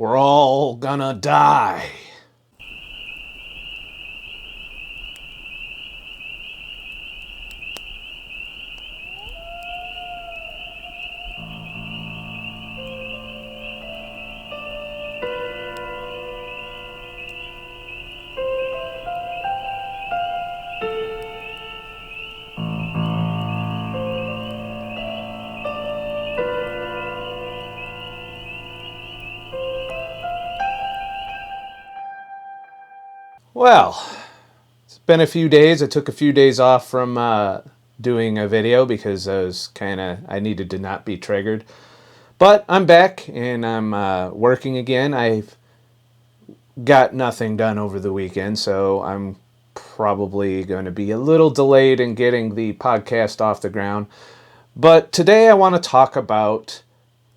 We're all gonna die. Well, it's been a few days. I took a few days off from doing a video because I needed to not be triggered. But I'm back and I'm working again. I've got nothing done over the weekend, so I'm probably going to be a little delayed in getting the podcast off the ground. But today I want to talk about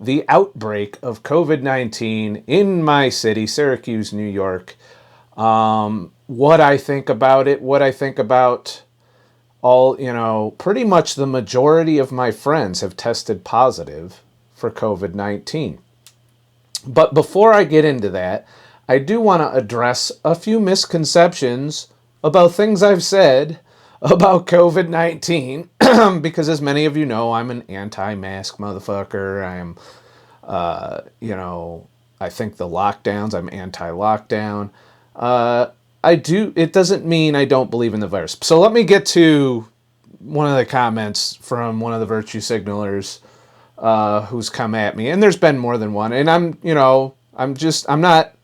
the outbreak of COVID-19 in my city, Syracuse, New York. What I think about it, what I think about pretty much the majority of my friends have tested positive for COVID-19. But before I get into that, I do want to address a few misconceptions about things I've said about COVID-19, because as many of you know, I'm an anti-mask motherfucker. I am, I think the lockdowns, I'm anti-lockdown. It doesn't mean I don't believe in the virus. So let me get to one of the comments from one of the virtue signalers who's come at me. And there's been more than one. And I'm not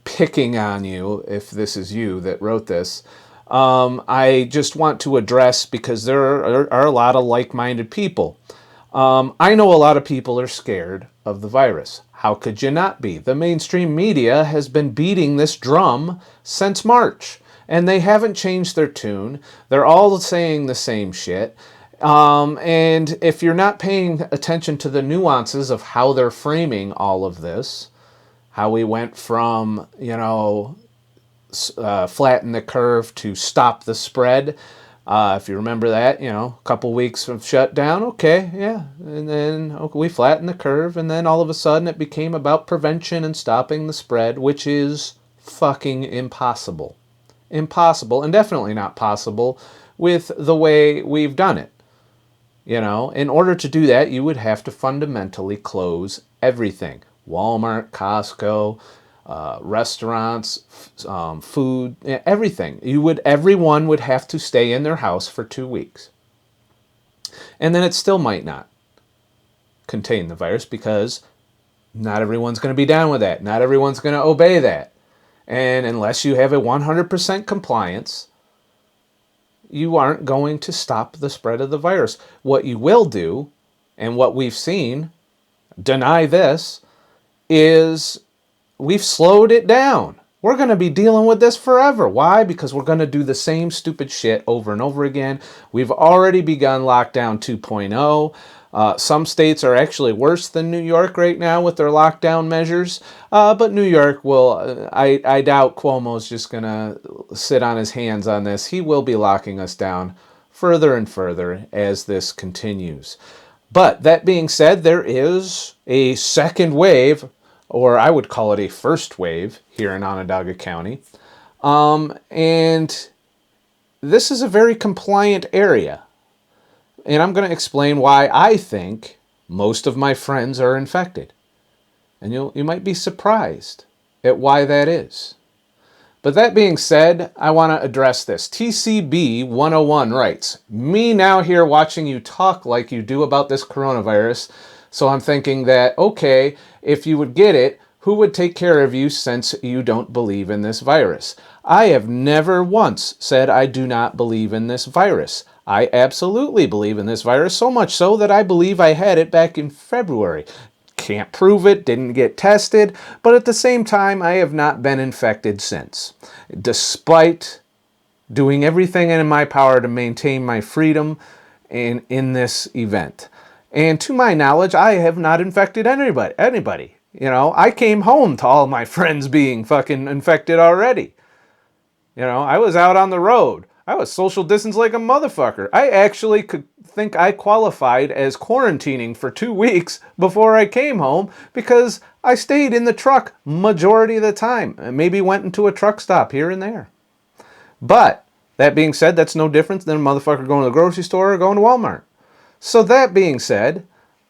picking on you if this is you that wrote this. I just want to address, because there are a lot of like-minded people. I know a lot of people are scared of the virus. How could you not be? The mainstream media has been beating this drum since March, and they haven't changed their tune. They're all saying the same shit. And if you're not paying attention to the nuances of how they're framing all of this, how we went from, flatten the curve to stop the spread. If you remember that, a couple weeks of shutdown, okay, yeah. And then we flattened the curve, and then all of a sudden it became about prevention and stopping the spread, which is fucking impossible. Impossible, and definitely not possible with the way we've done it. In order to do that, you would have to fundamentally close everything. Walmart, Costco, restaurants, food, everything. Everyone would have to stay in their house for 2 weeks. And then it still might not contain the virus, because not everyone's going to be down with that. Not everyone's going to obey that. And unless you have a 100% compliance, you aren't going to stop the spread of the virus. What you will do, and what we've seen, deny this, is we've slowed it down. We're going to be dealing with this forever. Why? Because we're going to do the same stupid shit over and over again. We've already begun lockdown 2.0. Some states are actually worse than New York right now with their lockdown measures. But New York will, I doubt Cuomo's just going to sit on his hands on this. He will be locking us down further and further as this continues. But that being said, there is a second wave, or I would call it a first wave, here in Onondaga County. And this is a very compliant area. And I'm going to explain why I think most of my friends are infected. And you might be surprised at why that is. But that being said, I want to address this. TCB 101 writes, "Me now here watching you talk like you do about this coronavirus. So I'm thinking that, okay, if you would get it, who would take care of you since you don't believe in this virus? I have never once said I do not believe in this virus. I absolutely believe in this virus, so much so that I believe I had it back in February. Can't prove it, didn't get tested, but at the same time, I have not been infected since. Despite doing everything in my power to maintain my freedom in this event. And to my knowledge, I have not infected anybody. I came home to all my friends being fucking infected already. I was out on the road. I was social distance like a motherfucker. I actually could think I qualified as quarantining for 2 weeks before I came home, because I stayed in the truck majority of the time. Maybe went into a truck stop here and there. But that being said, that's no different than a motherfucker going to the grocery store or going to Walmart. So that being said,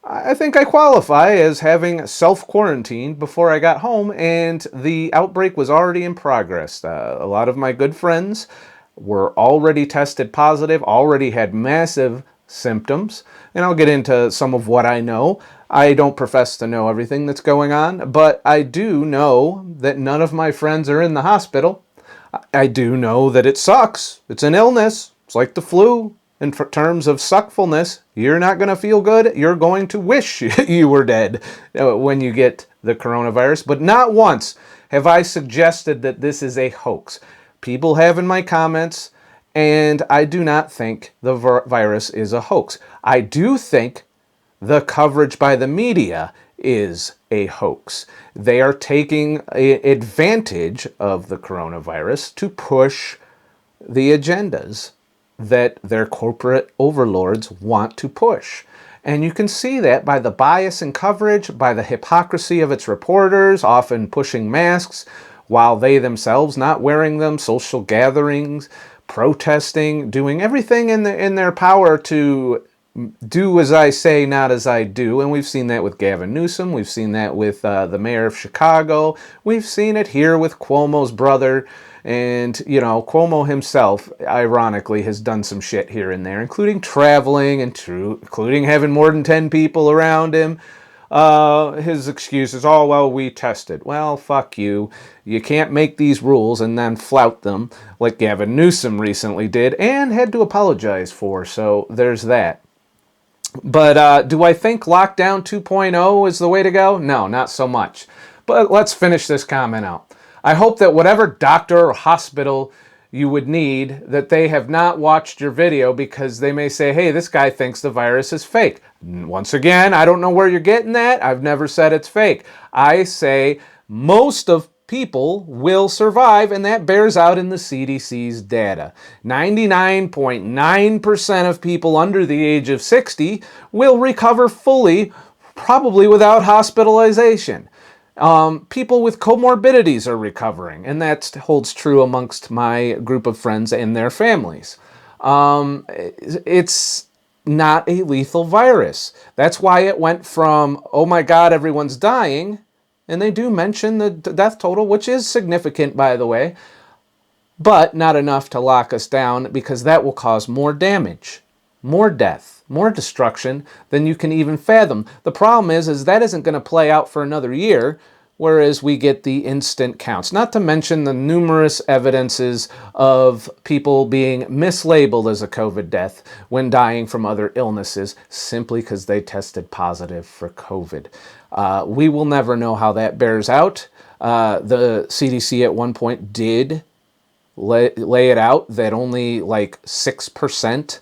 I think I qualify as having self-quarantined before I got home, and the outbreak was already in progress. A lot of my good friends were already tested positive, already had massive symptoms, and I'll get into some of what I know. I don't profess to know everything that's going on, but I do know that none of my friends are in the hospital. I do know that it sucks. It's an illness. It's like the flu. In terms of suckfulness, you're not going to feel good. You're going to wish you were dead when you get the coronavirus. But not once have I suggested that this is a hoax. People have in my comments, and I do not think the virus is a hoax. I do think the coverage by the media is a hoax. They are taking advantage of the coronavirus to push the agendas that their corporate overlords want to push. And you can see that by the bias in coverage, by the hypocrisy of its reporters, often pushing masks while they themselves not wearing them, social gatherings, protesting, doing everything in their power to do as I say, not as I do. And we've seen that with Gavin Newsom. We've seen that with the mayor of Chicago. We've seen it here with Cuomo's brother. And, you know, Cuomo himself, ironically, has done some shit here and there, including traveling and including having more than 10 people around him. His excuse is, oh, well, we tested. Well, fuck you. You can't make these rules and then flout them like Gavin Newsom recently did and had to apologize for. So there's that. But do I think lockdown 2.0 is the way to go? No, not so much. But let's finish this comment out. I hope that whatever doctor or hospital you would need, that they have not watched your video because they may say, hey, this guy thinks the virus is fake. Once again, I don't know where you're getting that. I've never said it's fake. I say most of people will survive, and that bears out in the CDC's data. 99.9% of people under the age of 60 will recover fully, probably without hospitalization. People with comorbidities are recovering, and that holds true amongst my group of friends and their families. It's not a lethal virus. That's why it went from, oh my God, everyone's dying, and they do mention the death total, which is significant, by the way, but not enough to lock us down, because that will cause more damage, more death, more destruction than you can even fathom. The problem is that isn't going to play out for another year, whereas we get the instant counts. Not to mention the numerous evidences of people being mislabeled as a COVID death when dying from other illnesses simply because they tested positive for COVID. We will never know how that bears out. The CDC at one point did lay it out that only like 6%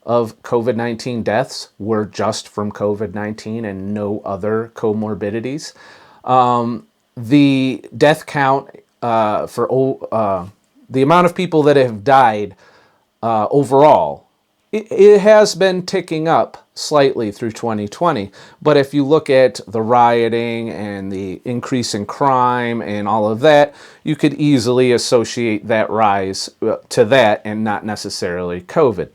of COVID-19 deaths were just from COVID-19 and no other comorbidities. The death count for the amount of people that have died overall, it has been ticking up slightly through 2020. But if you look at the rioting and the increase in crime and all of that, you could easily associate that rise to that and not necessarily COVID.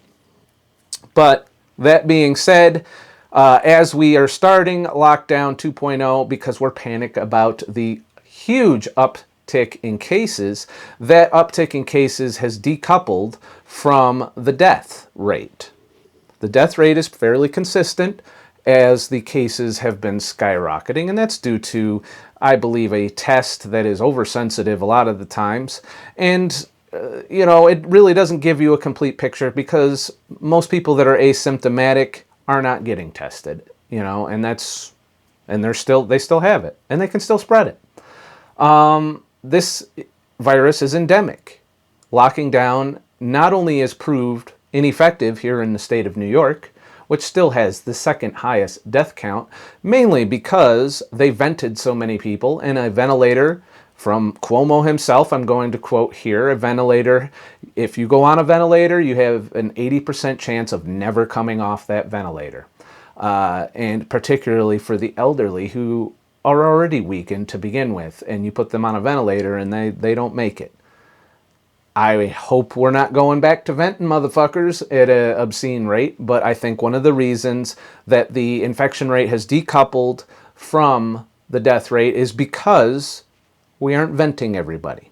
But that being said, as we are starting lockdown 2.0, because we're panicked about the huge uptick in cases, that uptick in cases has decoupled from the death rate. The death rate is fairly consistent as the cases have been skyrocketing, and that's due to, I believe, a test that is oversensitive a lot of the times. And it really doesn't give you a complete picture because most people that are asymptomatic are not getting tested, and they still have it, and they can still spread it. This virus is endemic. Locking down not only is proved ineffective here in the state of New York, which still has the second highest death count, mainly because they vented so many people, and a ventilator from Cuomo himself, I'm going to quote here, a ventilator, if you go on a ventilator, you have an 80% chance of never coming off that ventilator. And particularly for the elderly who are already weakened to begin with, and you put them on a ventilator and they don't make it. I hope we're not going back to venting motherfuckers at an obscene rate, but I think one of the reasons that the infection rate has decoupled from the death rate is because we aren't venting everybody.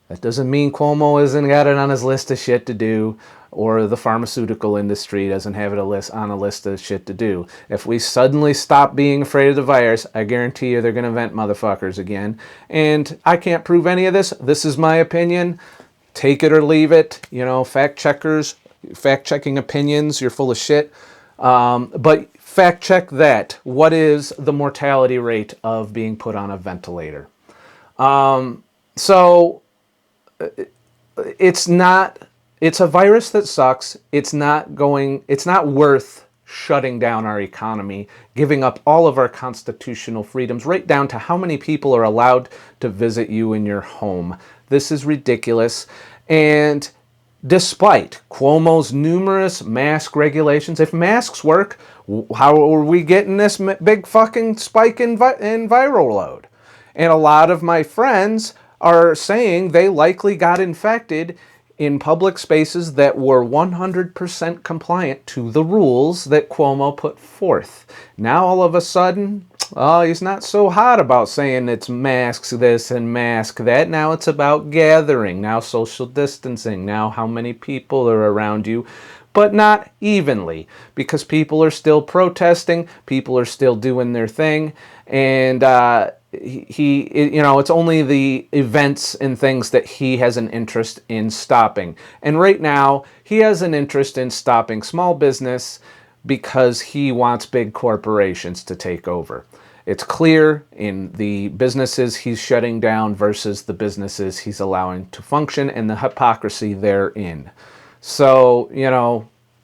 That doesn't mean Cuomo hasn't got it on his list of shit to do, or the pharmaceutical industry doesn't have it on a list of shit to do. If we suddenly stop being afraid of the virus, I guarantee you they're going to vent motherfuckers again. And I can't prove any of this. This is my opinion. Take it or leave it. You know, fact checkers, fact-checking opinions, you're full of shit. But fact check that. What is the mortality rate of being put on a ventilator? So it's a virus that sucks. It's not worth shutting down our economy, giving up all of our constitutional freedoms, right down to how many people are allowed to visit you in your home. This is ridiculous. And despite Cuomo's numerous mask regulations, if masks work, how are we getting this big fucking spike in viral load? And a lot of my friends are saying they likely got infected in public spaces that were 100% compliant to the rules that Cuomo put forth. Now all of a sudden, he's not so hot about saying it's masks this and mask that. Now it's about gathering, now social distancing, now how many people are around you, but not evenly, because people are still protesting, people are still doing their thing, and it's only the events and things that he has an interest in stopping. And right now, he has an interest in stopping small business because he wants big corporations to take over. It's clear in the businesses he's shutting down versus the businesses he's allowing to function, and the hypocrisy therein. So,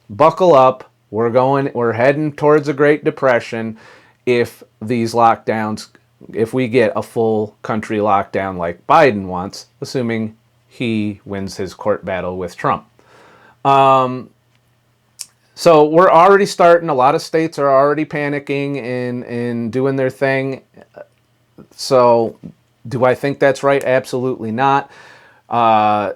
buckle up. We're heading towards a Great Depression if these lockdowns, if we get a full country lockdown like Biden wants, assuming he wins his court battle with Trump. So we're already starting. A lot of states are already panicking and doing their thing. So do I think that's right? Absolutely not.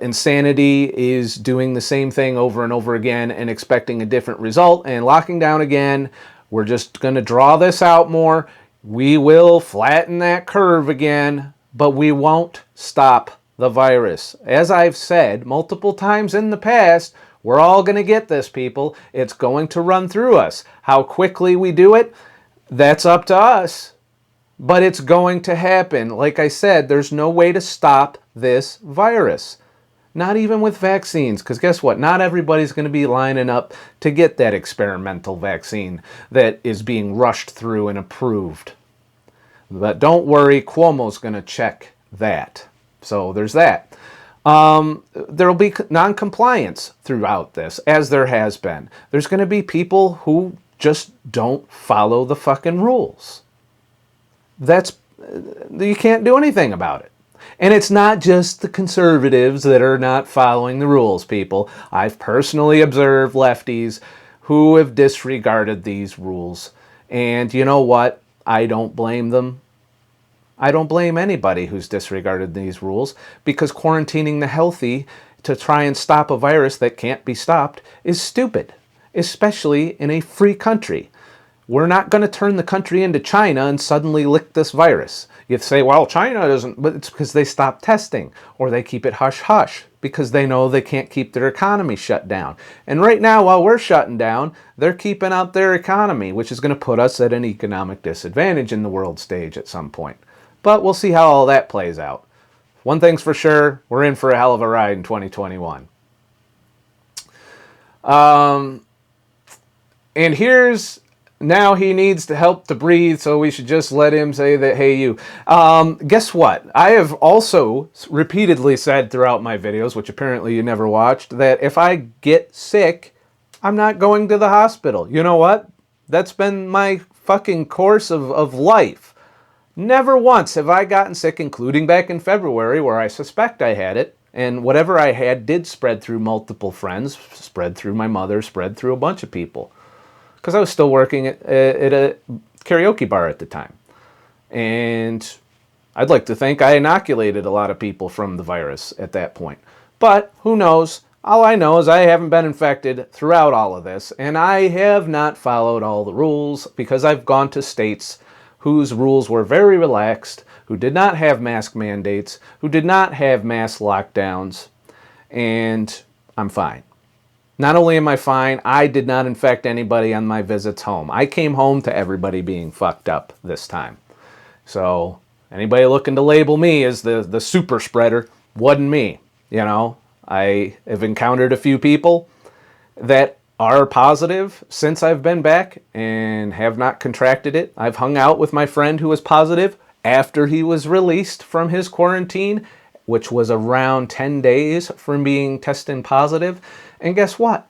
Insanity is doing the same thing over and over again and expecting a different result and locking down again. We're just going to draw this out more. We will flatten that curve again, but we won't stop the virus. As I've said multiple times in the past, we're all going to get this, people. It's going to run through us. How quickly we do it, that's up to us. But it's going to happen. Like I said, there's no way to stop this virus. Not even with vaccines, because guess what? Not everybody's going to be lining up to get that experimental vaccine that is being rushed through and approved. But don't worry, Cuomo's going to check that. So there's that. There will be non-compliance throughout this, as there has been. There's going to be people who just don't follow the fucking rules. You can't do anything about it. And it's not just the conservatives that are not following the rules, people. I've personally observed lefties who have disregarded these rules. And you know what? I don't blame them. I don't blame anybody who's disregarded these rules, because quarantining the healthy to try and stop a virus that can't be stopped is stupid, especially in a free country. We're not going to turn the country into China and suddenly lick this virus. You say, well, China doesn't, but it's because they stop testing, or they keep it hush-hush because they know they can't keep their economy shut down. And right now, while we're shutting down, they're keeping out their economy, which is going to put us at an economic disadvantage in the world stage at some point. But we'll see how all that plays out. One thing's for sure, we're in for a hell of a ride in 2021. And here's... Now he needs to help to breathe, so we should just let him say that, hey, you. Guess what? I have also repeatedly said throughout my videos, which apparently you never watched, that if I get sick, I'm not going to the hospital. You know what? That's been my fucking course of life. Never once have I gotten sick, including back in February, where I suspect I had it. And whatever I had did spread through multiple friends, spread through my mother, spread through a bunch of people. Because I was still working at a karaoke bar at the time. And I'd like to think I inoculated a lot of people from the virus at that point. But who knows? All I know is I haven't been infected throughout all of this, and I have not followed all the rules because I've gone to states whose rules were very relaxed, who did not have mask mandates, who did not have mass lockdowns, and I'm fine. Not only am I fine, I did not infect anybody on my visits home. I came home to everybody being fucked up this time. So anybody looking to label me as the super spreader wasn't me, you know. I have encountered a few people that are positive since I've been back and have not contracted it. I've hung out with my friend who was positive after he was released from his quarantine, which was around 10 days from being tested positive. And guess what?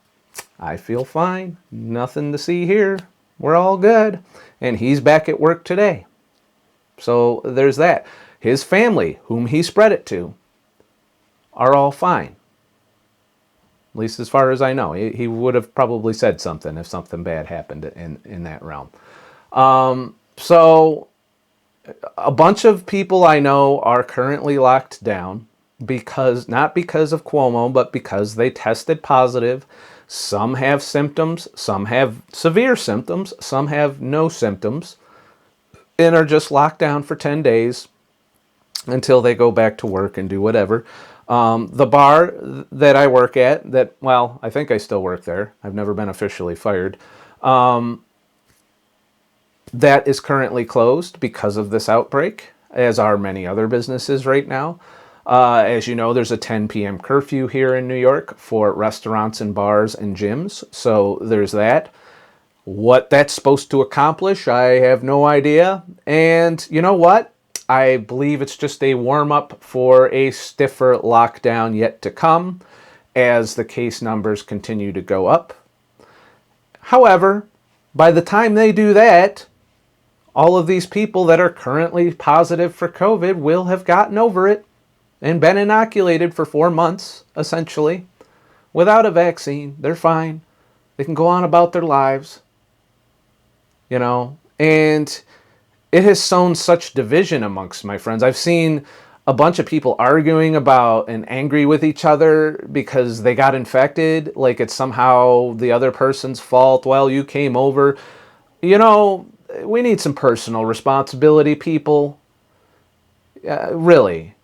I feel fine. Nothing to see here. We're all good. And he's back at work today. So there's that. His family, whom he spread it to, are all fine. At least as far as I know. He would have probably said something if something bad happened in that realm. So a bunch of people I know are currently locked down because, not because of Cuomo, but because they tested positive. Some have symptoms, some have severe symptoms, some have no symptoms, and are just locked down for 10 days until they go back to work and do whatever. The bar that I work at, well, I think I still work there. I've never been officially fired. That is currently closed because of this outbreak, as are many other businesses right now. As you know, there's a 10 p.m. curfew here in New York for restaurants and bars and gyms. So there's that. What that's supposed to accomplish, I have no idea. And you know what? I believe it's just a warm-up for a stiffer lockdown yet to come as the case numbers continue to go up. However, by the time they do that, all of these people that are currently positive for COVID will have gotten over it and been inoculated for 4 months, essentially. Without a vaccine, they're fine. They can go on about their lives, you know, and it has sown such division amongst my friends. I've seen a bunch of people arguing about and angry with each other because they got infected, like it's somehow the other person's fault. Well, you came over. You know, we need some personal responsibility, people. Really.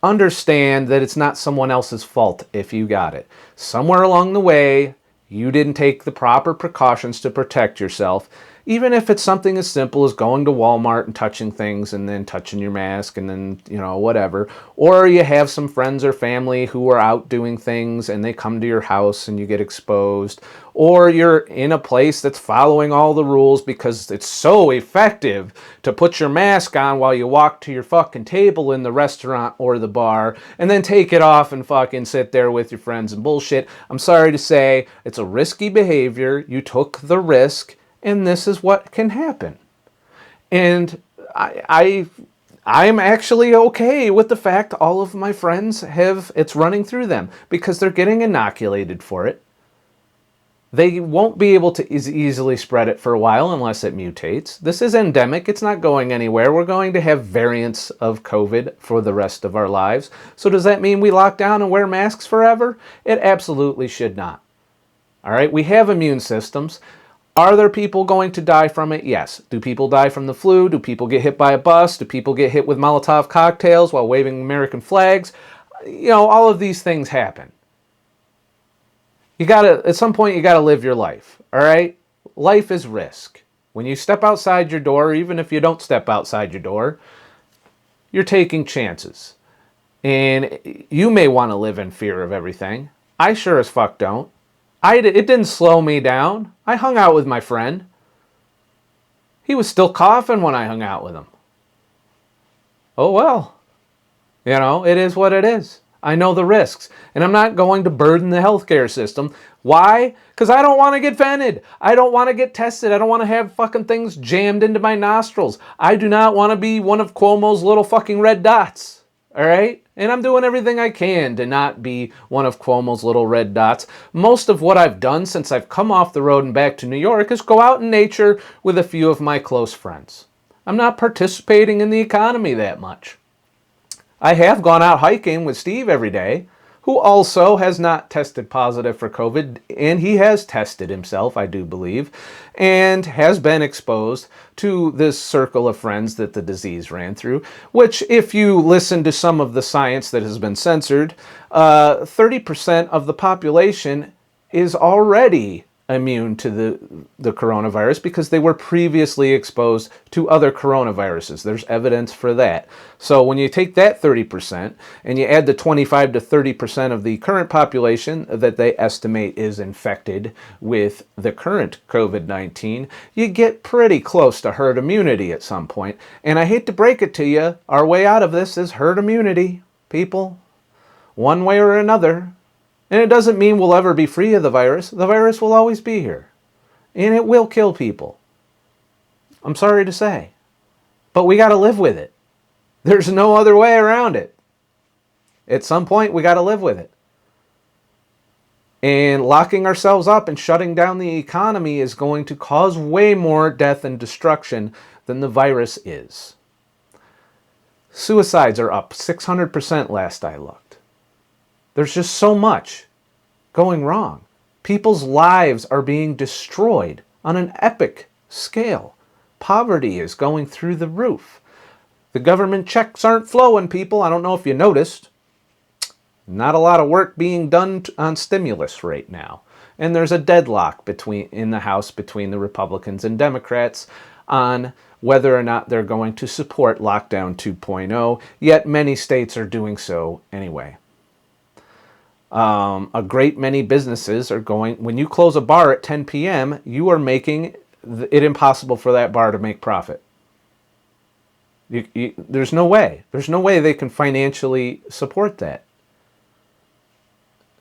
Understand that it's not someone else's fault if you got it. Somewhere along the way, you didn't take the proper precautions to protect yourself. Even if it's something as simple as going to Walmart and touching things and then touching your mask and then, you know, whatever. Or you have some friends or family who are out doing things and they come to your house and you get exposed. Or you're in a place that's following all the rules because it's so effective to put your mask on while you walk to your fucking table in the restaurant or the bar and then take it off and fucking sit there with your friends and bullshit. I'm sorry to say, it's a risky behavior. You took the risk. And this is what can happen. And I'm actually okay with the fact all of my friends it's running through them because they're getting inoculated for it. They won't be able to easily spread it for a while unless it mutates. This is endemic. It's not going anywhere. We're going to have variants of COVID for the rest of our lives. So does that mean we lock down and wear masks forever? It absolutely should not. All right, we have immune systems. Are there people going to die from it? Yes. Do people die from the flu? Do people get hit by a bus? Do people get hit with Molotov cocktails while waving American flags? You know, all of these things happen. At some point, you gotta live your life, all right? Life is risk. When you step outside your door, even if you don't step outside your door, you're taking chances. And you may want to live in fear of everything. I sure as fuck don't. It didn't slow me down. I hung out with my friend. He was still coughing when I hung out with him. Oh well. You know, it is what it is. I know the risks. And I'm not going to burden the healthcare system. Why? Because I don't want to get vented. I don't want to get tested. I don't want to have fucking things jammed into my nostrils. I do not want to be one of Cuomo's little fucking red dots. All right? And I'm doing everything I can to not be one of Cuomo's little red dots. Most of what I've done since I've come off the road and back to New York is go out in nature with a few of my close friends. I'm not participating in the economy that much. I have gone out hiking with Steve every day, who also has not tested positive for COVID, and he has tested himself, I do believe, and has been exposed to this circle of friends that the disease ran through, which, if you listen to some of the science that has been censored, 30% of the population is already immune to the coronavirus because they were previously exposed to other coronaviruses. There's evidence for that. So when you take that 30% and you add the 25 to 30% of the current population that they estimate is infected with the current COVID-19, you get pretty close to herd immunity at some point. And I hate to break it to you, our way out of this is herd immunity, people, one way or another. And it doesn't mean we'll ever be free of the virus. The virus will always be here. And it will kill people. I'm sorry to say. But we got to live with it. There's no other way around it. At some point, we got to live with it. And locking ourselves up and shutting down the economy is going to cause way more death and destruction than the virus is. Suicides are up 600% last I looked. There's just so much going wrong. People's lives are being destroyed on an epic scale. Poverty is going through the roof. The government checks aren't flowing, people. I don't know if you noticed. Not a lot of work being done on stimulus right now. And there's a deadlock in the House between the Republicans and Democrats on whether or not they're going to support Lockdown 2.0, yet many states are doing so anyway. A great many businesses are going, when you close a bar at 10 p.m., you are making it impossible for that bar to make profit. There's no way. There's no way they can financially support that.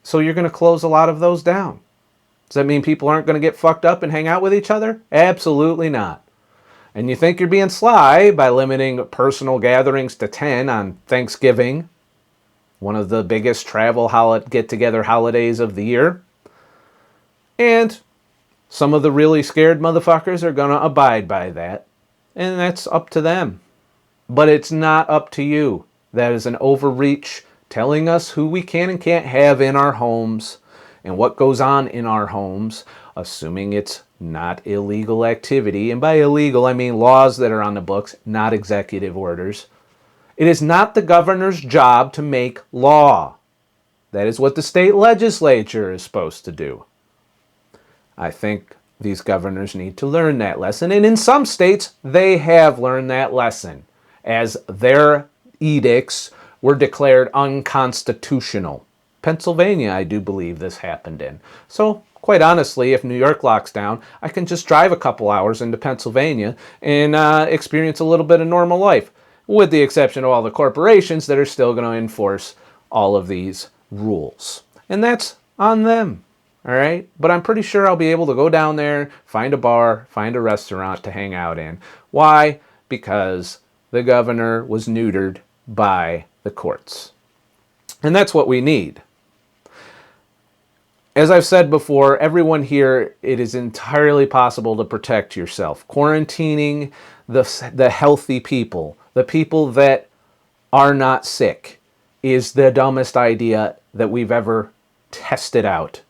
So you're going to close a lot of those down. Does that mean people aren't going to get fucked up and hang out with each other? Absolutely not. And you think you're being sly by limiting personal gatherings to 10 on Thanksgiving, one of the biggest travel get-together holidays of the year. And some of the really scared motherfuckers are going to abide by that. And that's up to them. But it's not up to you. That is an overreach telling us who we can and can't have in our homes and what goes on in our homes, assuming it's not illegal activity. And by illegal, I mean laws that are on the books, not executive orders. It is not the governor's job to make law. That is what the state legislature is supposed to do. I think these governors need to learn that lesson. And in some states, they have learned that lesson, as their edicts were declared unconstitutional. Pennsylvania, I do believe this happened in. So, quite honestly, if New York locks down, I can just drive a couple hours into Pennsylvania and experience a little bit of normal life, with the exception of all the corporations that are still going to enforce all of these rules. And that's on them, all right? But I'm pretty sure I'll be able to go down there, find a bar, find a restaurant to hang out in. Why? Because the governor was neutered by the courts. And that's what we need. As I've said before, everyone here, it is entirely possible to protect yourself. Quarantining the healthy people, the people that are not sick, is the dumbest idea that we've ever tested out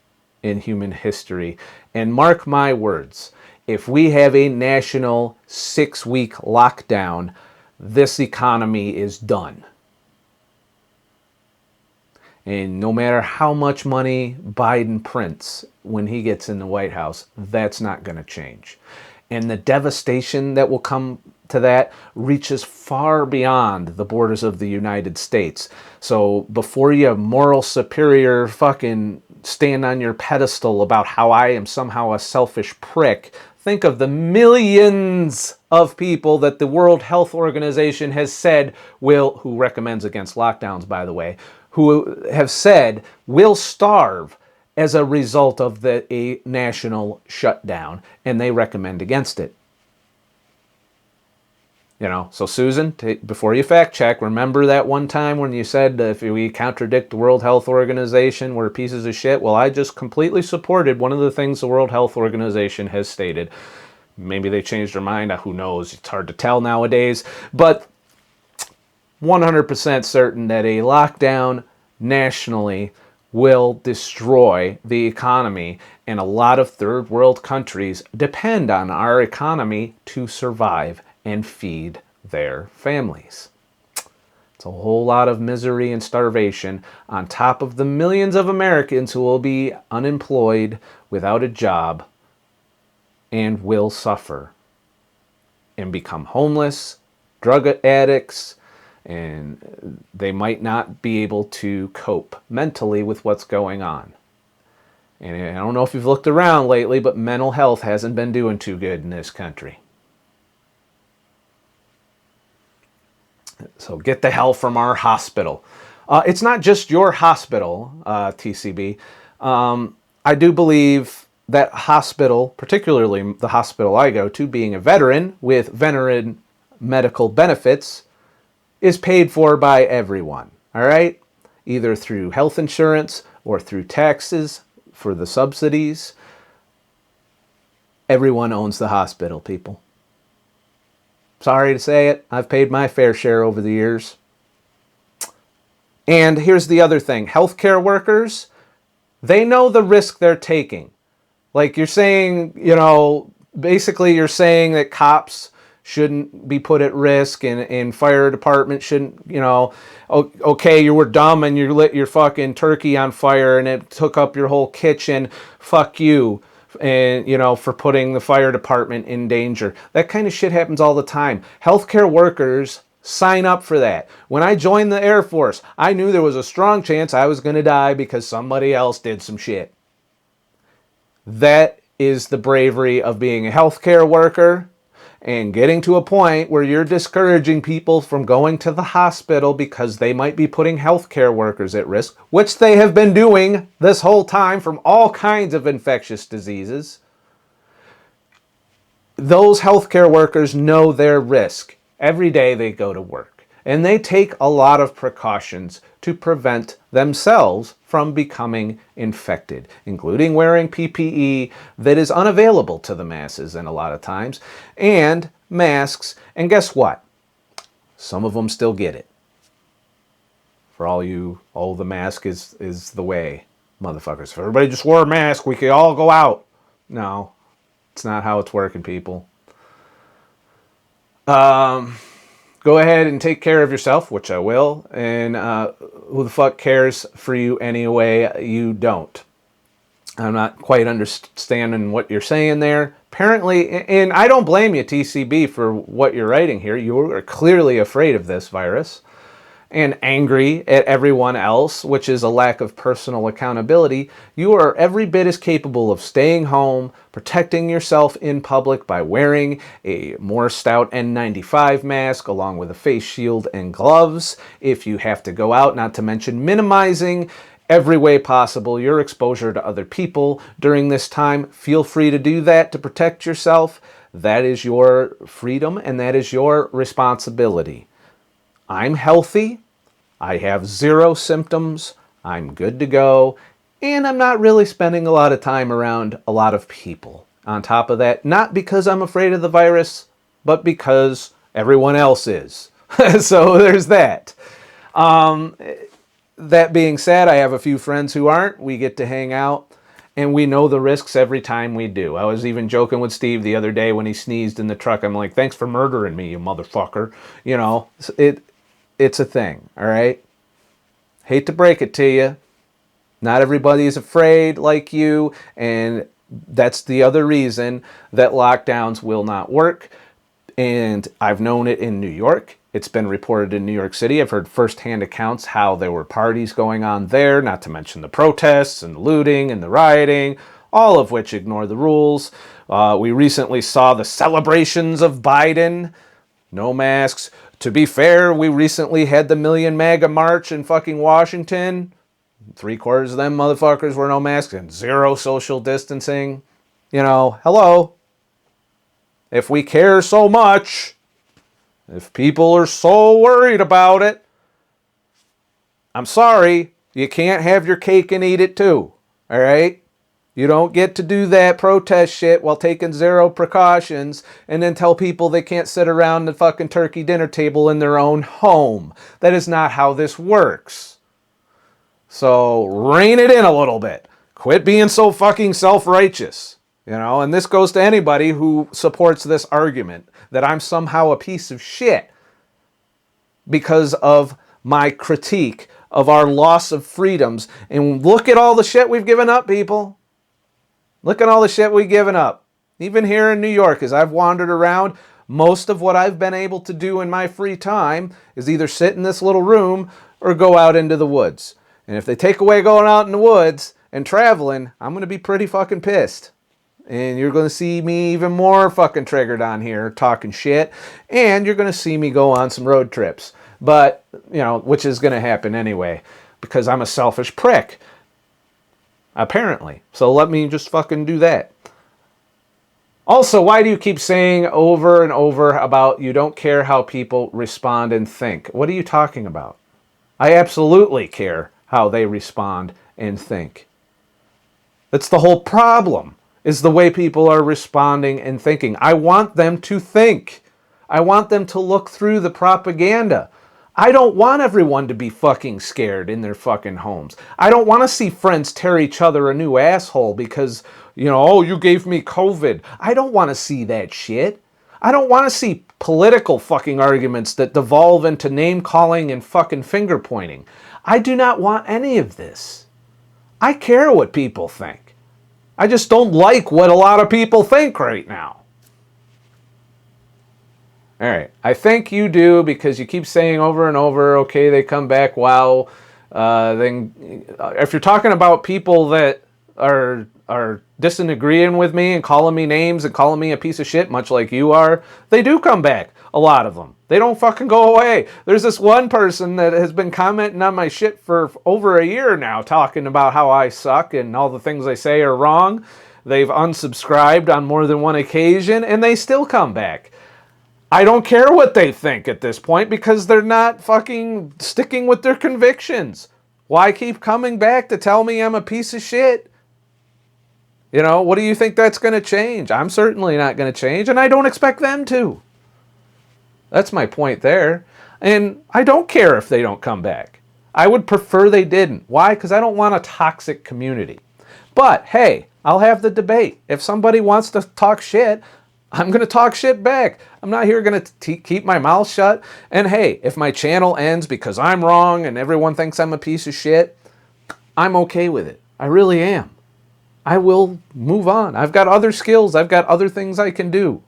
in human history. And mark my words, if we have a national 6-week lockdown, this economy is done. And no matter how much money Biden prints when he gets in the White House, that's not going to change. And the devastation that will come to that reaches far beyond the borders of the United States. So before you moral superior fucking stand on your pedestal about how I am somehow a selfish prick, think of the millions of people that the World Health Organization has said who recommends against lockdowns, by the way, who have said will starve as a result of a national shutdown, and they recommend against it. You know, so Susan, before you fact check, remember that one time when you said if we contradict the World Health Organization, we're pieces of shit? Well, I just completely supported one of the things the World Health Organization has stated. Maybe they changed their mind. Who knows? It's hard to tell nowadays. But 100% certain that a lockdown nationally will destroy the economy. And a lot of third world countries depend on our economy to survive and feed their families. It's a whole lot of misery and starvation on top of the millions of Americans who will be unemployed, without a job, and will suffer and become homeless, drug addicts, and they might not be able to cope mentally with what's going on. And I don't know if you've looked around lately, but mental health hasn't been doing too good in this country. So get the hell from our hospital. It's not just your hospital, TCB. I do believe that hospital, particularly the hospital I go to, being a veteran with veteran medical benefits, is paid for by everyone, all right? Either through health insurance or through taxes for the subsidies. Everyone owns the hospital, people. Sorry to say it, I've paid my fair share over the years. And here's the other thing. Healthcare workers, they know the risk they're taking. Like you're saying, basically you're saying that cops shouldn't be put at risk and fire department shouldn't, okay, you were dumb and you lit your fucking turkey on fire and it took up your whole kitchen. Fuck you. And, for putting the fire department in danger. That kind of shit happens all the time. Healthcare workers sign up for that. When I joined the Air Force, I knew there was a strong chance I was going to die because somebody else did some shit. That is the bravery of being a healthcare worker and getting to a point where you're discouraging people from going to the hospital because they might be putting healthcare workers at risk, which they have been doing this whole time from all kinds of infectious diseases. Those healthcare workers know their risk. Every day they go to work, and they take a lot of precautions to prevent themselves from becoming infected, including wearing PPE that is unavailable to the masses in a lot of times, and masks. And guess what? Some of them still get it. For all you, the mask is the way, motherfuckers. If everybody just wore a mask, we could all go out. No, it's not how it's working, people. Go ahead and take care of yourself, which I will. And who the fuck cares for you anyway? You don't. I'm not quite understanding what you're saying there. Apparently, and I don't blame you, TCB, for what you're writing here. You are clearly afraid of this virus and angry at everyone else, which is a lack of personal accountability. You are every bit as capable of staying home, protecting yourself in public by wearing a more stout N95 mask along with a face shield and gloves if you have to go out, not to mention minimizing every way possible your exposure to other people during this time. Feel free to do that to protect yourself. That is your freedom and that is your responsibility. I'm healthy. I have 0 symptoms. I'm good to go. And I'm not really spending a lot of time around a lot of people. On top of that, not because I'm afraid of the virus, but because everyone else is. So there's that. That being said, I have a few friends who aren't. We get to hang out. And we know the risks every time we do. I was even joking with Steve the other day when he sneezed in the truck. I'm like, thanks for murdering me, you motherfucker. It's a thing, all right? Hate to break it to you. Not everybody is afraid like you, and that's the other reason that lockdowns will not work. And I've known it in New York. It's been reported in New York City. I've heard firsthand accounts how there were parties going on there, not to mention the protests and the looting and the rioting, all of which ignore the rules. We recently saw the celebrations of Biden. No masks. To be fair, we recently had the Million MAGA March in fucking Washington. 3/4 of them motherfuckers were no masks and 0 social distancing. Hello. If we care so much, if people are so worried about it, I'm sorry, you can't have your cake and eat it too. All right? You don't get to do that protest shit while taking zero precautions and then tell people they can't sit around the fucking turkey dinner table in their own home. That is not how this works. So rein it in a little bit. Quit being so fucking self-righteous. You know, and this goes to anybody who supports this argument that I'm somehow a piece of shit because of my critique of our loss of freedoms. And look at all the shit we've given up, people. Look at all the shit we've given up. Even here in New York, as I've wandered around, most of what I've been able to do in my free time is either sit in this little room or go out into the woods. And if they take away going out in the woods and traveling, I'm going to be pretty fucking pissed. And you're going to see me even more fucking triggered on here talking shit. And you're going to see me go on some road trips. But, you know, which is going to happen anyway, because I'm a selfish prick. Apparently. So let me just fucking do that. Also, why do you keep saying over and over about you don't care how people respond and think? What are you talking about? I absolutely care how they respond and think. That's the whole problem, is the way people are responding and thinking. I want them to think. I want them to look through the propaganda. I don't want everyone to be fucking scared in their fucking homes. I don't want to see friends tear each other a new asshole because, you know, oh, you gave me COVID. I don't want to see that shit. I don't want to see political fucking arguments that devolve into name calling and fucking finger pointing. I do not want any of this. I care what people think. I just don't like what a lot of people think right now. All right, I think you do because you keep saying over and over, okay, they come back, wow. Then if you're talking about people that are disagreeing with me and calling me names and calling me a piece of shit, much like you are, they do come back, a lot of them. They don't fucking go away. There's this one person that has been commenting on my shit for over a year now, talking about how I suck and all the things I say are wrong. They've unsubscribed on more than one occasion, and they still come back. I don't care what they think at this point because they're not fucking sticking with their convictions. Why keep coming back to tell me I'm a piece of shit? You know, what do you think that's going to change? I'm certainly not going to change, and I don't expect them to. That's my point there. And I don't care if they don't come back. I would prefer they didn't. Why? Because I don't want a toxic community. But, hey, I'll have the debate. If somebody wants to talk shit, I'm going to talk shit back. I'm not here going to keep my mouth shut. And hey, if my channel ends because I'm wrong and everyone thinks I'm a piece of shit, I'm okay with it. I really am. I will move on. I've got other skills. I've got other things I can do.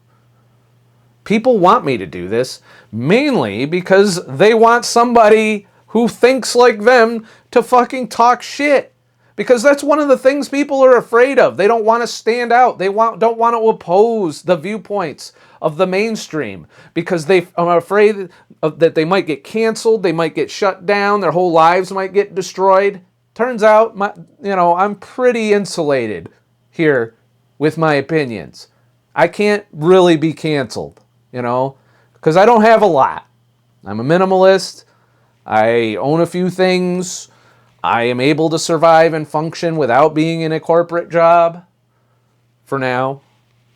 People want me to do this mainly because they want somebody who thinks like them to fucking talk shit. Because that's one of the things people are afraid of. They don't want to stand out. They don't want to oppose the viewpoints of the mainstream because they are afraid that they might get canceled, they might get shut down, their whole lives might get destroyed. Turns out, I'm pretty insulated here with my opinions. I can't really be canceled, because I don't have a lot. I'm a minimalist. I own a few things. I am able to survive and function without being in a corporate job for now.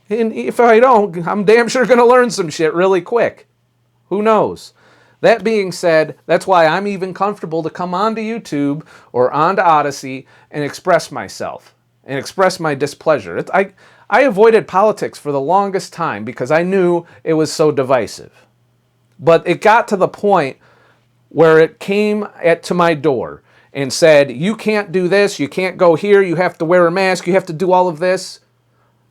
And if I don't, I'm damn sure going to learn some shit really quick. Who knows? That being said, that's why I'm even comfortable to come onto YouTube or onto Odysee and express myself and express my displeasure. I avoided politics for the longest time because I knew it was so divisive. But it got to the point where it came to my door and said, you can't do this, you can't go here, you have to wear a mask, you have to do all of this.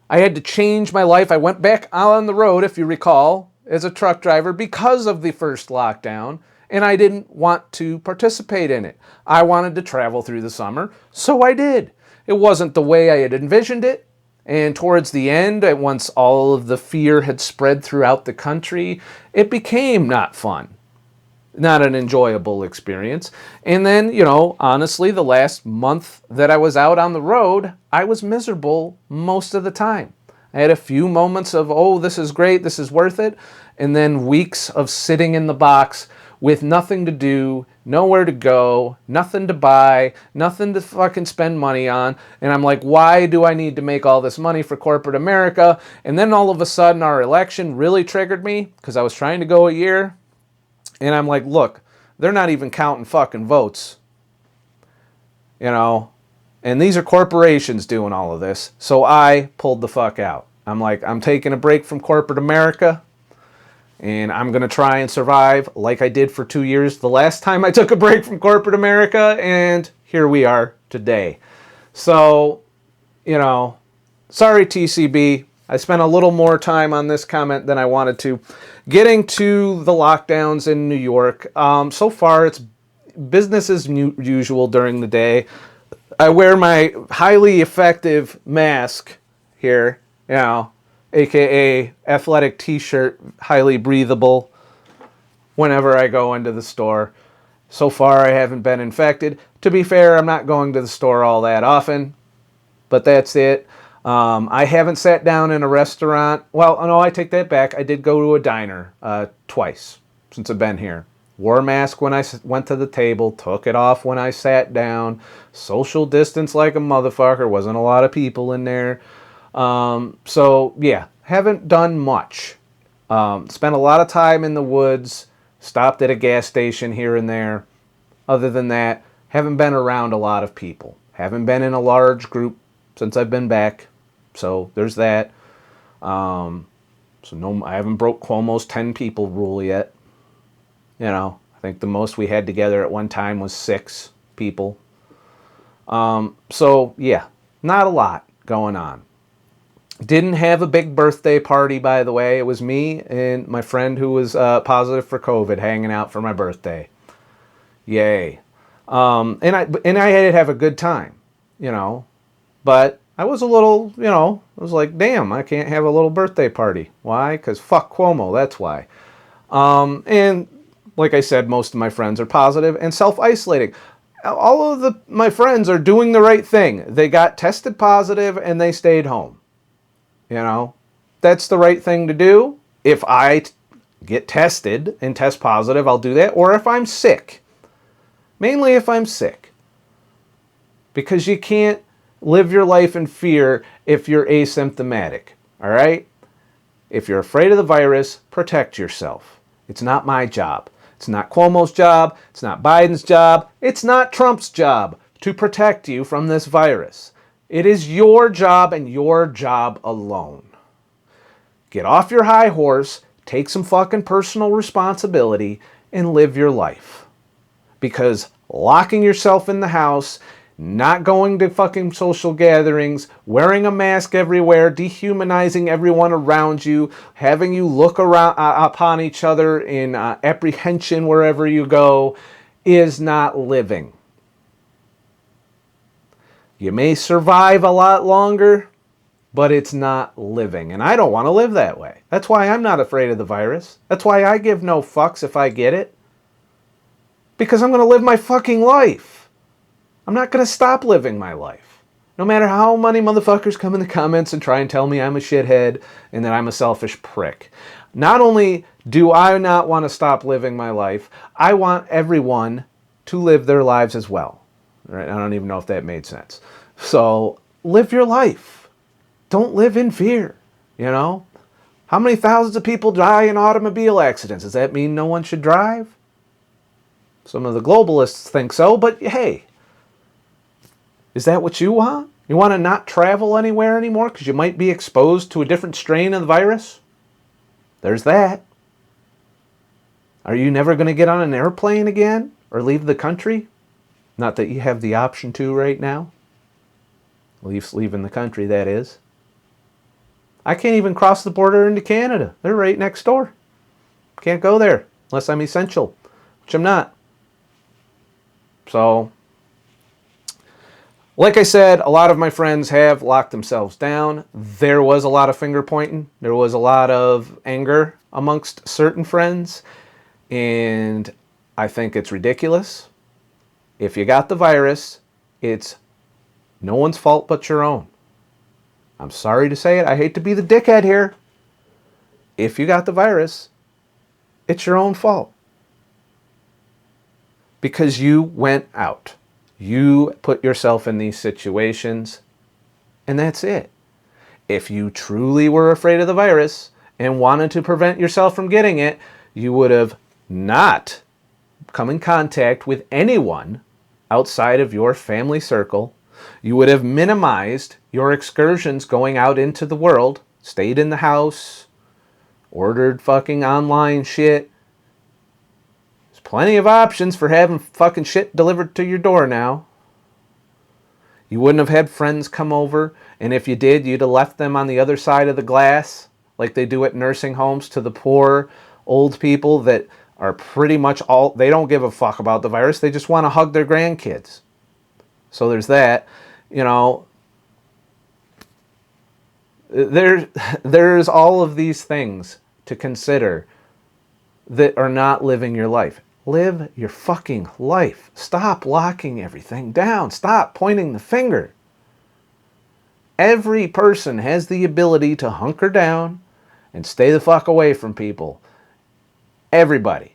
I had to change my life. I went back out on the road, if you recall, as a truck driver because of the first lockdown, and I didn't want to participate in it. I wanted to travel through the summer, so I did. It wasn't the way I had envisioned it, and towards the end, once all of the fear had spread throughout the country, it became not fun. Not an enjoyable experience. And then, honestly, the last month that I was out on the road, I was miserable most of the time. I had a few moments of, oh, this is great, this is worth it. And then weeks of sitting in the box with nothing to do, nowhere to go, nothing to buy, nothing to fucking spend money on. And I'm like, why do I need to make all this money for corporate America? And then all of a sudden our election really triggered me because I was trying to go a year. And I'm like, look, they're not even counting fucking votes. You know, and these are corporations doing all of this. So I pulled the fuck out. I'm like, I'm taking a break from corporate America. And I'm going to try and survive like I did for 2 years the last time I took a break from corporate America. And here we are today. So, you know, sorry, TCB. I spent a little more time on this comment than I wanted to. Getting to the lockdowns in New York. So far, it's business as usual during the day. I wear my highly effective mask here, you know, aka athletic t-shirt, highly breathable, whenever I go into the store. So far I haven't been infected. To be fair, I'm not going to the store all that often, but that's it. I haven't sat down in a restaurant. Well, no, I take that back. I did go to a diner twice since I've been here. Wore a mask when I went to the table, took it off when I sat down, social distance like a motherfucker, wasn't a lot of people in there. So yeah, haven't done much. Spent a lot of time in the woods, stopped at a gas station here and there. Other than that, haven't been around a lot of people. Haven't been in a large group since I've been back. So there's that. So no, I haven't broke Cuomo's 10 people rule yet. You know, I think the most we had together at one time was 6 people. So yeah, not a lot going on. Didn't have a big birthday party, by the way. It was me and my friend who was positive for COVID hanging out for my birthday. Yay. And I had to have a good time, you know. But I was a little, you know, I was like, damn, I can't have a little birthday party. Why? Because fuck Cuomo, that's why. And like I said, most of my friends are positive and self-isolating. All of my friends are doing the right thing. They got tested positive and they stayed home. You know, that's the right thing to do. If I get tested and test positive, I'll do that. Or if I'm sick. Mainly if I'm sick. Because you can't live your life in fear if you're asymptomatic. All right? If you're afraid of the virus, protect yourself. It's not my job. It's not Cuomo's job. It's not Biden's job. It's not Trump's job to protect you from this virus. It is your job and your job alone. Get off your high horse, take some fucking personal responsibility, and live your life. Because locking yourself in the house, not going to fucking social gatherings, wearing a mask everywhere, dehumanizing everyone around you, having you look around upon each other in apprehension wherever you go, is not living. You may survive a lot longer, but it's not living. And I don't want to live that way. That's why I'm not afraid of the virus. That's why I give no fucks if I get it. Because I'm going to live my fucking life. I'm not going to stop living my life. No matter how many motherfuckers come in the comments and try and tell me I'm a shithead and that I'm a selfish prick. Not only do I not want to stop living my life, I want everyone to live their lives as well. Right? I don't even know if that made sense. So live your life. Don't live in fear. You know? How many thousands of people die in automobile accidents? Does that mean no one should drive? Some of the globalists think so, but hey, is that what you want? You want to not travel anywhere anymore because you might be exposed to a different strain of the virus? There's that. Are you never going to get on an airplane again or leave the country? Not that you have the option to right now. Leaving the country, that is. I can't even cross the border into Canada. They're right next door. Can't go there unless I'm essential, which I'm not. So, like I said, a lot of my friends have locked themselves down. There was a lot of finger pointing. There was a lot of anger amongst certain friends. And I think it's ridiculous. If you got the virus, it's no one's fault but your own. I'm sorry to say it. I hate to be the dickhead here. If you got the virus, it's your own fault. because you went out. You put yourself in these situations, and that's it. If you truly were afraid of the virus and wanted to prevent yourself from getting it, you would have not come in contact with anyone outside of your family circle. You would have minimized your excursions going out into the world, stayed in the house, ordered fucking online shit. There's plenty of options for having fucking shit delivered to your door now. You wouldn't have had friends come over, and if you did, you'd have left them on the other side of the glass, like they do at nursing homes to the poor old people that are pretty much all, they don't give a fuck about the virus, they just want to hug their grandkids. So there's that. You know, there's all of these things to consider that are not living your life. Live your fucking life. Stop locking everything down. Stop pointing the finger. Every person has the ability to hunker down and stay the fuck away from people. Everybody.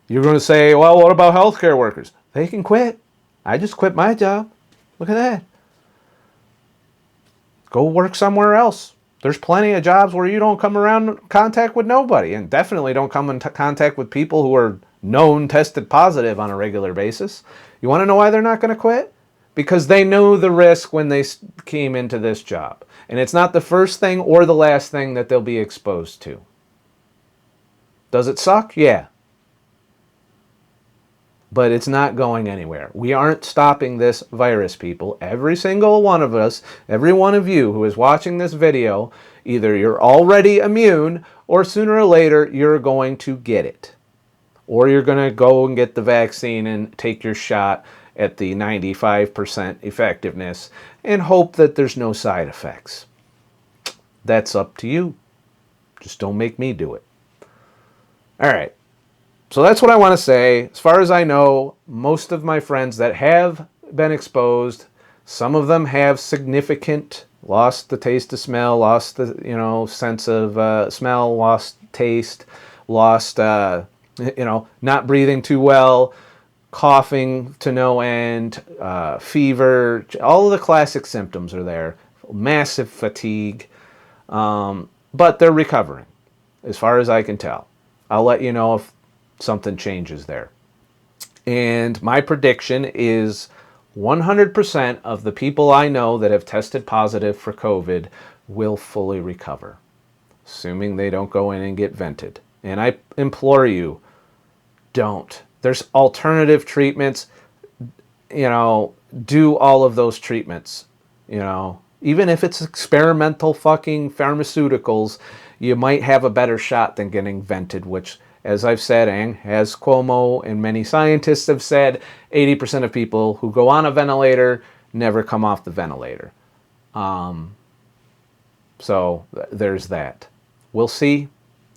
You're going to say, well, what about healthcare workers? They can quit. I just quit my job. Look at that. Go work somewhere else. There's plenty of jobs where you don't come around in contact with nobody, and definitely don't come in contact with people who are known tested positive on a regular basis. You want to know why they're not going to quit? Because they know the risk when they came into this job. And it's not the first thing or the last thing that they'll be exposed to. Does it suck? Yeah. But it's not going anywhere. We aren't stopping this virus, people. Every single one of us, every one of you who is watching this video, either you're already immune or sooner or later you're going to get it. Or you're going to go and get the vaccine and take your shot at the 95% effectiveness and hope that there's no side effects. That's up to you. Just don't make me do it. All right. So that's what I want to say. As far as I know, most of my friends that have been exposed, some of them have significant, lost the taste of smell, lost the sense of smell, lost taste, lost not breathing too well, coughing to no end, fever. All of the classic symptoms are there. Massive fatigue, but they're recovering, as far as I can tell. I'll let you know if something changes there. And my prediction is 100% of the people I know that have tested positive for COVID will fully recover, assuming they don't go in and get vented. And I implore you, don't. There's alternative treatments. Do all of those treatments. Even if it's experimental fucking pharmaceuticals, you might have a better shot than getting vented, which, as I've said, and as Cuomo and many scientists have said, 80% of people who go on a ventilator never come off the ventilator. So there's that. We'll see.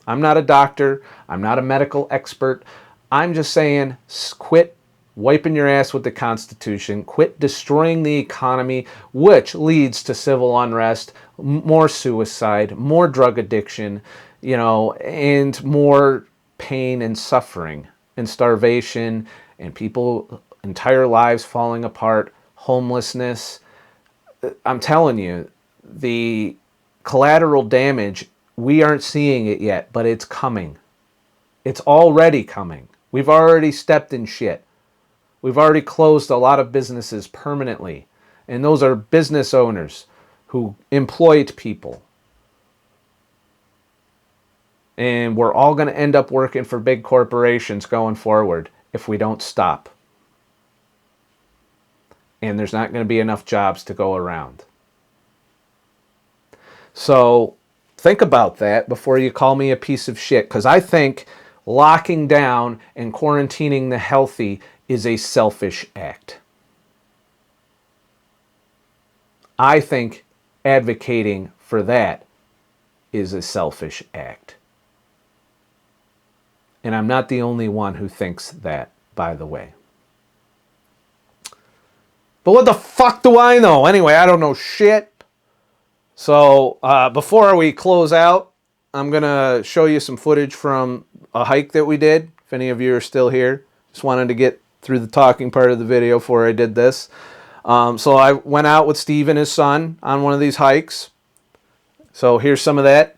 I'm not a doctor. I'm not a medical expert. I'm just saying, quit wiping your ass with the Constitution. Quit destroying the economy, which leads to civil unrest, more suicide, more drug addiction, and more pain and suffering and starvation and people, entire lives falling apart, homelessness. I'm telling you, the collateral damage, we aren't seeing it yet, but it's coming. It's already coming. We've already stepped in shit. We've already closed a lot of businesses permanently. And those are business owners who employed people. And we're all going to end up working for big corporations going forward if we don't stop. And there's not going to be enough jobs to go around. So think about that before you call me a piece of shit, because I think locking down and quarantining the healthy is a selfish act. I think advocating for that is a selfish act. And I'm not the only one who thinks that, by the way. But what the fuck do I know? Anyway, I don't know shit. So before we close out, I'm going to show you some footage from a hike that we did. If any of you are still here, just wanted to get through the talking part of the video before I did this. So I went out with Steve and his son on one of these hikes. So here's some of that.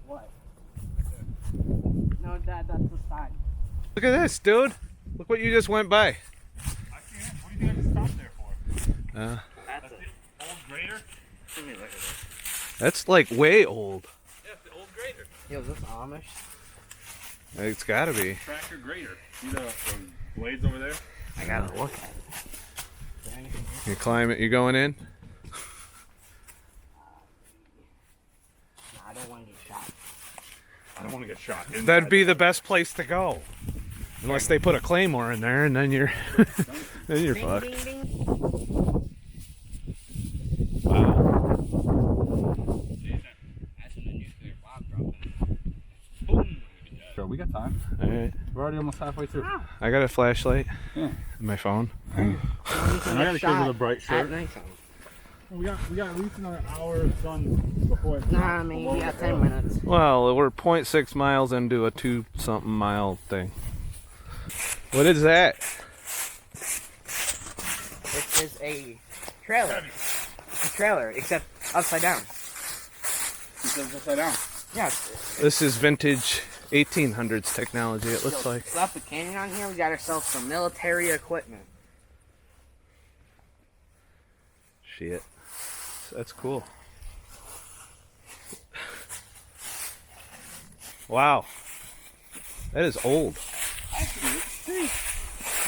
What? No, Dad, that's the sign. Look at this, dude. Look what you just went by. I can't. What do you think I just stopped there for? That's the old grader? Let me look at it. That's like way old. Yeah, it's the old grader. Yo, is this Amish? It's gotta be. Tractor grader. See the blades over there? I gotta look at it. Is there anything here? You climb it, you going in? Nah, I don't want to get shot. I don't want to get shot. That'd be the best place to go. Unless they put a claymore in there and then you're then you're Ding, fucked. ding, ding. Wow. That's when the nuclear bomb dropped in. Boom. Sure, we got time. Alright. We're already almost halfway through. I got a flashlight. Yeah. And my phone. And I got a kid with a bright At shirt. nighttime. We got at least another hour of sun before it's Nah, I mean, we got 10 minutes. Well, we're 0.6 miles into a 2-something mile thing. What is that? This is a trailer. It's a trailer, except upside down. He says upside down. Yeah. This is vintage 1800s technology, it looks like. Slap the cannon on here. We got ourselves some military equipment. Shit. That's cool. Wow. That is old.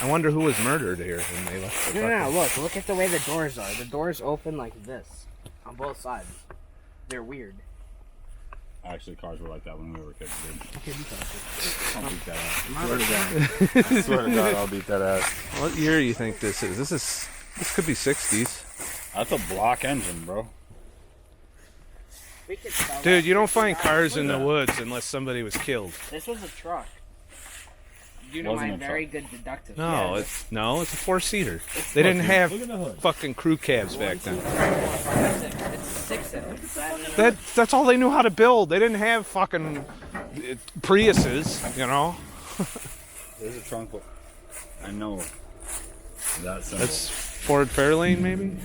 I wonder who was murdered here when they left the No, look at the way the doors are. The doors open like this on both sides. They're weird. Actually, cars were like that when we were kids, dude. Okay, be careful. I'll beat that ass. I swear to God, I'll beat that ass. What year do you think this is? This could be 60s. That's a block engine, bro. We could sell Dude, that. you don't find cars in the woods unless somebody was killed. This was a truck. You know Wasn't my a very good deductive. No, Yeah, it's a 4-seater. They didn't have Look at the hood. fucking crew cabs back then. It's 6 in it. That's all they knew how to build. They didn't have fucking Priuses, you know. There's a trunk. I know. That's Ford Fairlane, maybe.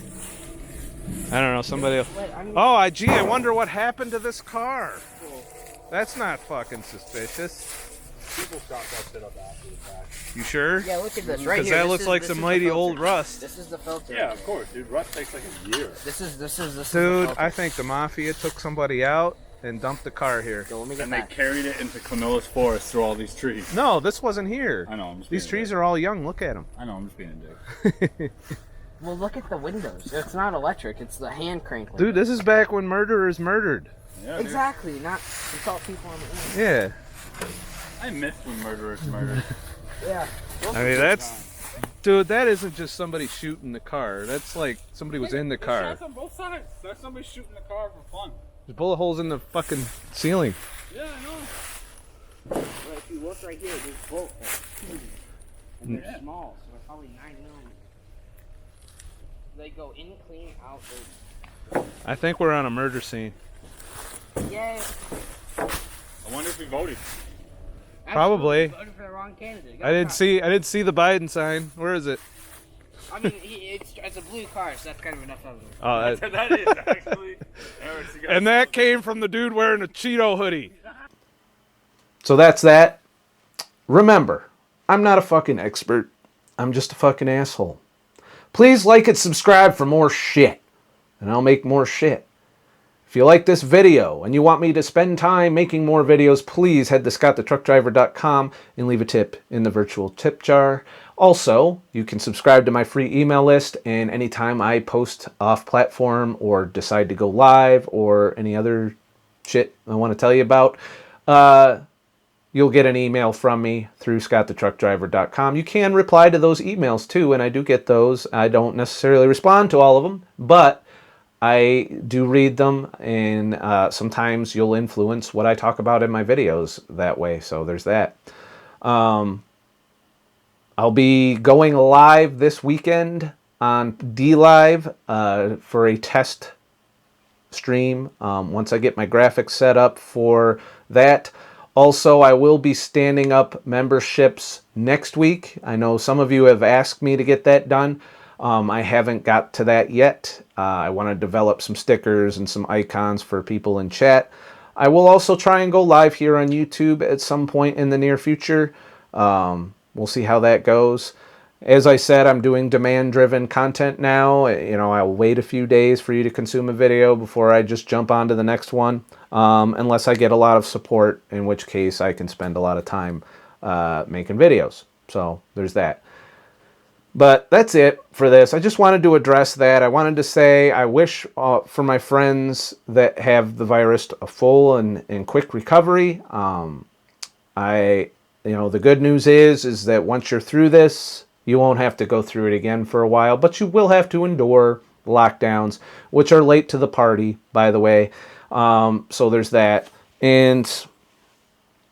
I don't know. Somebody else. Wait, I mean, Oh, gee, I wonder what happened to this car. That's not fucking suspicious. People shot that shit up after the fact. You sure? yeah, look at this right Because here. that This looks is- like this some is the mighty filter. old rust. This is the filter. Yeah, of course, dude. Rust takes like a year. This is the Dude, filter. I think the mafia took somebody out and dumped the car here. So let me get And they that. carried it into Camillus Forest through all these trees. No, this wasn't here. I know. I'm just These being trees a are all young. Look at them. dick. I know. I'm just being a dick. Well, look at the windows. It's not electric. It's the hand crank. Dude, this is back when murderers murdered. Yeah, dude. Exactly. Not insult people on the internet. Yeah. I miss when murderers murdered. Yeah. I mean, dude, that isn't just somebody shooting the car. That's like somebody was in the car. Shots on both sides. That's somebody shooting the car for fun. There's bullet holes in the fucking ceiling. Yeah, I know. But if you look right here, there's bolt holes. And they're Yeah. small, so they're probably 9 millimeters. They go in clean, out. I think we're on a murder scene. Yay. I wonder if we voted. Probably. Voted for the wrong candidate. I didn't see the Biden sign. Where is it? I mean, it's a blue car, so that's kind of enough evidence. Oh, That is actually. and that came from the dude wearing a Cheeto hoodie. So that's that. Remember, I'm not a fucking expert. I'm just a fucking asshole. Please like and subscribe for more shit, and I'll make more shit. If you like this video and you want me to spend time making more videos, please head to ScottTheTruckDriver.com and leave a tip in the virtual tip jar. Also, you can subscribe to my free email list, and anytime I post off platform or decide to go live or any other shit I want to tell you about, you'll get an email from me through ScottTheTruckDriver.com. You can reply to those emails too, and I do get those. I don't necessarily respond to all of them, but I do read them, and sometimes you'll influence what I talk about in my videos that way, so there's that. I'll be going live this weekend on dlive for a test stream. Once I get my graphics set up for that. Also, I will be standing up memberships next week. I know some of you have asked me to get that done. I haven't got to that yet. I want to develop some stickers and some icons for people in chat. I will also try and go live here on YouTube at some point in the near future. We'll see how that goes. As I said, I'm doing demand-driven content now. You know, I'll wait a few days for you to consume a video before I just jump on to the next one, unless I get a lot of support, in which case I can spend a lot of time making videos. So there's that. But that's it for this. I just wanted to address that. I wanted to say I wish for my friends that have the virus a full and quick recovery. You know, the good news is that once you're through this, you won't have to go through it again for a while, but you will have to endure lockdowns, which are late to the party, by the way. So there's that. And,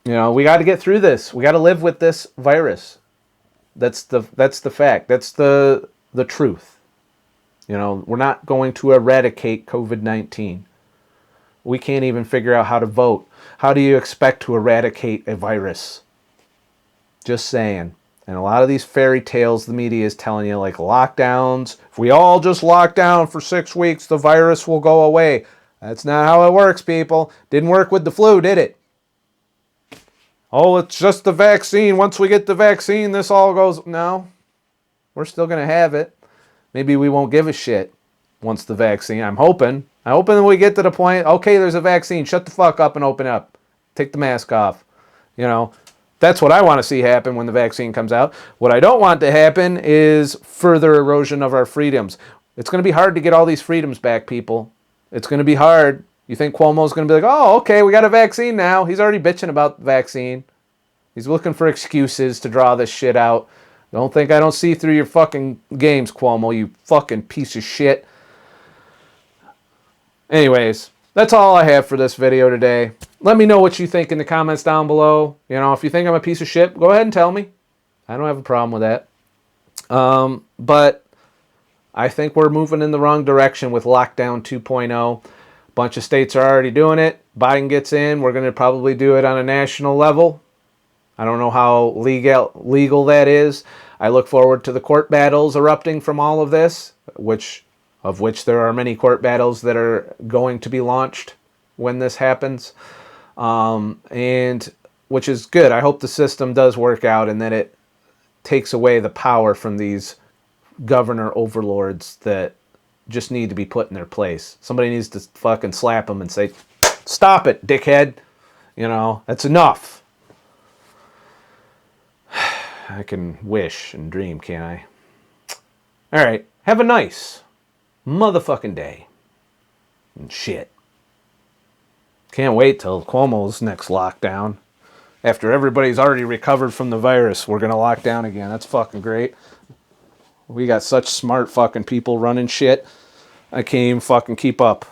you know, we got to get through this. We got to live with this virus. That's the fact. That's the truth. You know, we're not going to eradicate COVID-19. We can't even figure out how to vote. How do you expect to eradicate a virus? Just saying. And a lot of these fairy tales the media is telling you, like lockdowns, if we all just lock down for 6 weeks, the virus will go away. That's not how it works, people. Didn't work with the flu, did it? Oh, it's just the vaccine. Once we get the vaccine, this all goes... No. We're still going to have it. Maybe we won't give a shit once the vaccine... I'm hoping that we get to the point, okay, there's a vaccine. Shut the fuck up and open up. Take the mask off. You know... That's what I want to see happen when the vaccine comes out. What I don't want to happen is further erosion of our freedoms. It's going to be hard to get all these freedoms back, people. It's going to be hard. You think Cuomo's going to be like, oh, okay, we got a vaccine now. He's already bitching about the vaccine. He's looking for excuses to draw this shit out. Don't think I don't see through your fucking games, Cuomo, you fucking piece of shit. Anyways, that's all I have for this video today. Let me know what you think in the comments down below. You know, if you think I'm a piece of shit, go ahead and tell me. I don't have a problem with that. But I think we're moving in the wrong direction with Lockdown 2.0. A bunch of states are already doing it. Biden gets in. We're going to probably do it on a national level. I don't know how legal that is. I look forward to the court battles erupting from all of this, of which there are many court battles that are going to be launched when this happens. And which is good. I hope the system does work out and that it takes away the power from these governor overlords that just need to be put in their place. Somebody needs to fucking slap them and say, stop it, dickhead. You know, that's enough. I can wish and dream, can't I? All right. Have a nice motherfucking day. And shit. Can't wait till Cuomo's next lockdown. After everybody's already recovered from the virus, we're going to lock down again. That's fucking great. We got such smart fucking people running shit. I can't even fucking keep up.